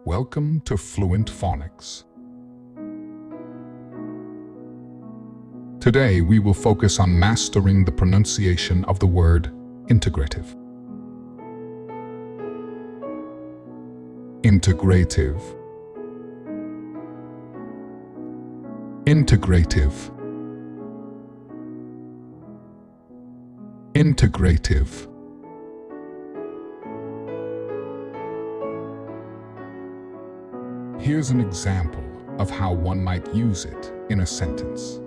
Welcome to Fluent Phonics. Today we will focus on mastering the pronunciation of the word integrative. Integrative. Integrative. Integrative. Here's an example of how one might use it in a sentence.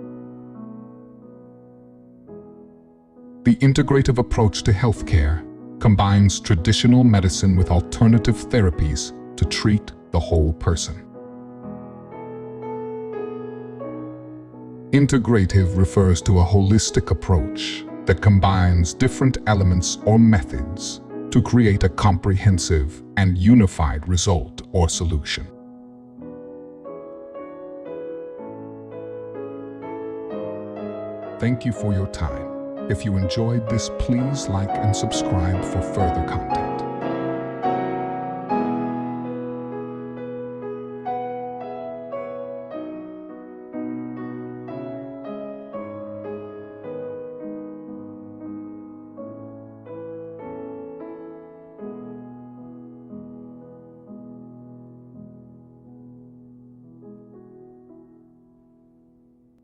The integrative approach to healthcare combines traditional medicine with alternative therapies to treat the whole person. Integrative refers to a holistic approach that combines different elements or methods to create a comprehensive and unified result or solution. Thank you for your time. If you enjoyed this, please like and subscribe for further content.